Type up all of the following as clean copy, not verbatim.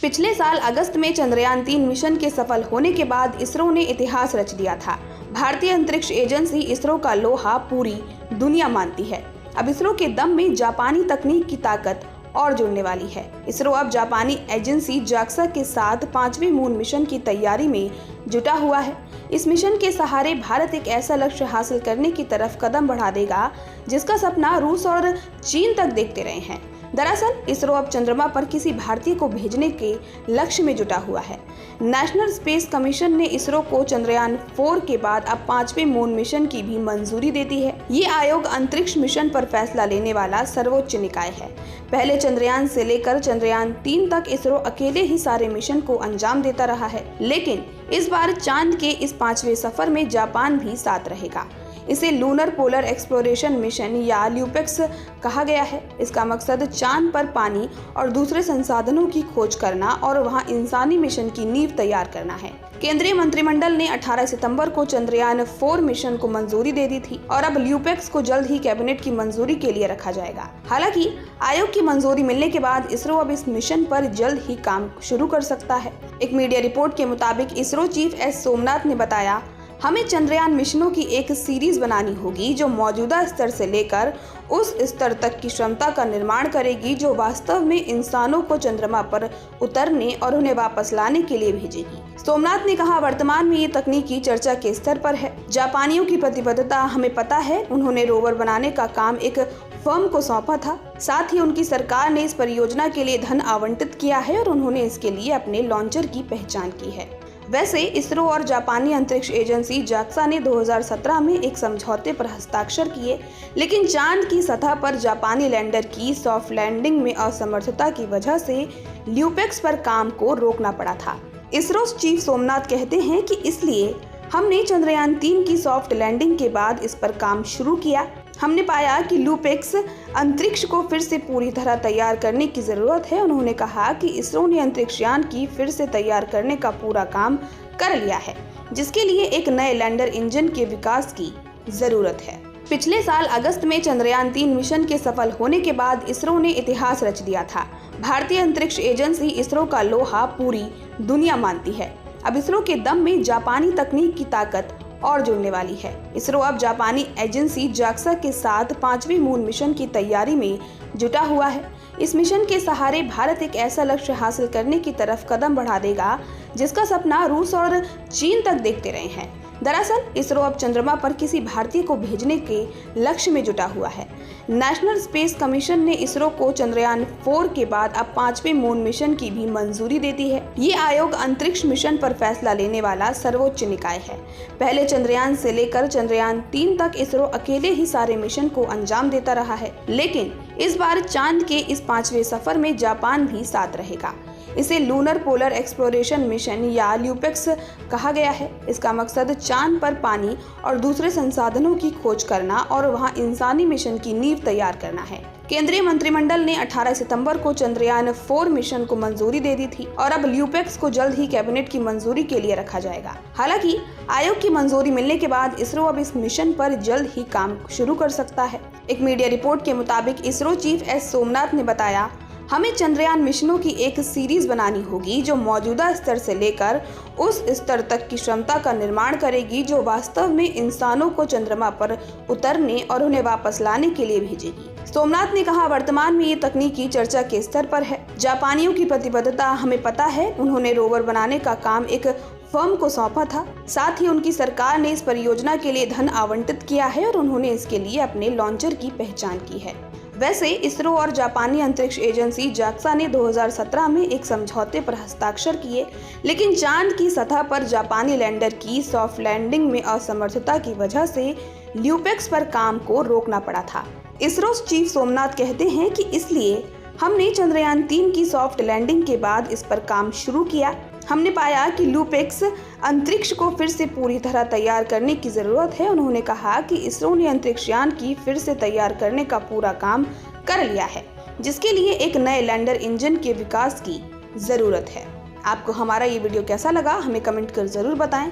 पिछले साल अगस्त में चंद्रयान 3 मिशन के सफल होने के बाद इसरो ने इतिहास रच दिया था। भारतीय अंतरिक्ष एजेंसी इसरो का लोहा पूरी दुनिया मानती है। अब इसरो के दम में जापानी तकनीक की ताकत और जुड़ने वाली है। इसरो अब जापानी एजेंसी जाक्सा के साथ 5वें मून मिशन की तैयारी में जुटा हुआ है। इस मिशन के सहारे भारत एक ऐसा लक्ष्य हासिल करने की तरफ कदम बढ़ा देगा जिसका सपना रूस और चीन तक देखते रहे हैं। दरअसल इसरो अब चंद्रमा पर किसी भारतीय को भेजने के लक्ष्य में जुटा हुआ है। नेशनल स्पेस कमीशन ने इसरो को चंद्रयान 4 के बाद अब 5वें मून मिशन की भी मंजूरी दे दी है। ये आयोग अंतरिक्ष मिशन पर फैसला लेने वाला सर्वोच्च निकाय है। पहले चंद्रयान से लेकर चंद्रयान 3 तक इसरो अकेले ही सारे मिशन को अंजाम देता रहा है, लेकिन इस बार चांद के इस 5वें सफर में जापान भी साथ रहेगा। इसे लूनर पोलर एक्सप्लोरेशन मिशन या ल्यूपेक्स कहा गया है। इसका मकसद चांद पर पानी और दूसरे संसाधनों की खोज करना और वहां इंसानी मिशन की नींव तैयार करना है। केंद्रीय मंत्रिमंडल ने 18 सितंबर को चंद्रयान 4 मिशन को मंजूरी दे दी थी और अब ल्यूपेक्स को जल्द ही कैबिनेट की मंजूरी के लिए रखा जाएगा। हालांकि आयोग की मंजूरी मिलने के बाद इसरो अब इस मिशन पर जल्द ही काम शुरू कर सकता है। एक मीडिया रिपोर्ट के मुताबिक इसरो चीफ एस सोमनाथ ने बताया, हमें चंद्रयान मिशनों की एक सीरीज बनानी होगी जो मौजूदा स्तर से लेकर उस स्तर तक की क्षमता का निर्माण करेगी जो वास्तव में इंसानों को चंद्रमा पर उतरने और उन्हें वापस लाने के लिए भेजेगी। सोमनाथ ने कहा, वर्तमान में ये तकनीकी चर्चा के स्तर पर है। जापानियों की प्रतिबद्धता हमें पता है। उन्होंने रोवर बनाने का काम एक फर्म को सौंपा था। साथ ही उनकी सरकार ने इस परियोजना के लिए धन आवंटित किया है और उन्होंने इसके लिए अपने लॉन्चर की पहचान की है। वैसे इसरो और जापानी अंतरिक्ष एजेंसी जाक्सा ने 2017 में एक समझौते पर हस्ताक्षर किए, लेकिन चांद की सतह पर जापानी लैंडर की सॉफ्ट लैंडिंग में असमर्थता की वजह से ल्यूपेक्स पर काम को रोकना पड़ा था। इसरो चीफ सोमनाथ कहते हैं कि इसलिए हमने चंद्रयान 3 की सॉफ्ट लैंडिंग के बाद इस पर काम शुरू किया। हमने पाया कि ल्यूपेक्स अंतरिक्ष को फिर से पूरी तरह तैयार करने की जरूरत है। उन्होंने कहा कि इसरो ने अंतरिक्ष यान की फिर से तैयार करने का पूरा काम कर लिया है, जिसके लिए एक नए लैंडर इंजन के विकास की जरूरत है। पिछले साल अगस्त में चंद्रयान 3 मिशन के सफल होने के बाद इसरो ने इतिहास रच दिया था। भारतीय अंतरिक्ष एजेंसी इसरो का लोहा पूरी दुनिया मानती है। अब इसरो के दम में जापानी तकनीक की ताकत और जुड़ने वाली है। इसरो अब जापानी एजेंसी जाक्सा के साथ 5वें मून मिशन की तैयारी में जुटा हुआ है। इस मिशन के सहारे भारत एक ऐसा लक्ष्य हासिल करने की तरफ कदम बढ़ा देगा जिसका सपना रूस और चीन तक देखते रहे हैं। दरअसल इसरो अब चंद्रमा पर किसी भारतीय को भेजने के लक्ष्य में जुटा हुआ है। नेशनल स्पेस कमीशन ने इसरो को चंद्रयान 4 के बाद अब 5वें मून मिशन की भी मंजूरी दे दी है। ये आयोग अंतरिक्ष मिशन पर फैसला लेने वाला सर्वोच्च निकाय है। पहले चंद्रयान से लेकर चंद्रयान 3 तक इसरो अकेले ही सारे मिशन को अंजाम देता रहा है, लेकिन इस बार चांद के इस 5वें सफर में जापान भी साथ रहेगा। इसे लूनर पोलर एक्सप्लोरेशन मिशन या ल्यूपेक्स कहा गया है। इसका मकसद चांद पर पानी और दूसरे संसाधनों की खोज करना और वहां इंसानी मिशन की नींव तैयार करना है। केंद्रीय मंत्रिमंडल ने 18 सितंबर को चंद्रयान 4 मिशन को मंजूरी दे दी थी और अब ल्यूपेक्स को जल्द ही कैबिनेट की मंजूरी के लिए रखा जाएगा। हालांकि आयोग की मंजूरी मिलने के बाद इसरो अब इस मिशन पर जल्द ही काम शुरू कर सकता है। एक मीडिया रिपोर्ट के मुताबिक इसरो चीफ एस सोमनाथ ने बताया, हमें चंद्रयान मिशनों की एक सीरीज बनानी होगी जो मौजूदा स्तर से लेकर उस स्तर तक की क्षमता का निर्माण करेगी जो वास्तव में इंसानों को चंद्रमा पर उतरने और उन्हें वापस लाने के लिए भेजेगी। सोमनाथ ने कहा, वर्तमान में ये तकनीकी चर्चा के स्तर पर है। जापानियों की प्रतिबद्धता हमें पता है। उन्होंने रोवर बनाने का काम एक फर्म को सौंपा था। साथ ही उनकी सरकार ने इस परियोजना के लिए धन आवंटित किया है और उन्होंने इसके लिए अपने लॉन्चर की पहचान की है। वैसे इसरो और जापानी अंतरिक्ष एजेंसी जाक्सा ने 2017 में एक समझौते पर हस्ताक्षर किए, लेकिन चांद की सतह पर जापानी लैंडर की सॉफ्ट लैंडिंग में असमर्थता की वजह से ल्यूपेक्स पर काम को रोकना पड़ा था। इसरो चीफ सोमनाथ कहते हैं कि इसलिए हमने चंद्रयान 3 की सॉफ्ट लैंडिंग के बाद इस पर काम शुरू किया। हमने पाया कि ल्यूपेक्स अंतरिक्ष को फिर से पूरी तरह तैयार करने की जरूरत है। उन्होंने कहा कि इसरो ने अंतरिक्ष यान की फिर से तैयार करने का पूरा काम कर लिया है, जिसके लिए एक नए लैंडर इंजन के विकास की जरूरत है। आपको हमारा ये वीडियो कैसा लगा हमें कमेंट कर जरूर बताएं।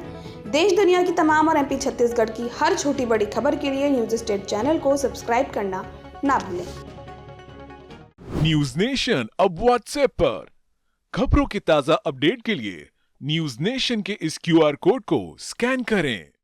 देश दुनिया की तमाम और MP छत्तीसगढ़ की हर छोटी बड़ी खबर के लिए न्यूज स्टेट चैनल को सब्सक्राइब करना ना भूलें। न्यूज नेशन अब व्हाट्सएप पर खबरों के ताजा अपडेट के लिए न्यूज नेशन के इस क्यूआर कोड को स्कैन करें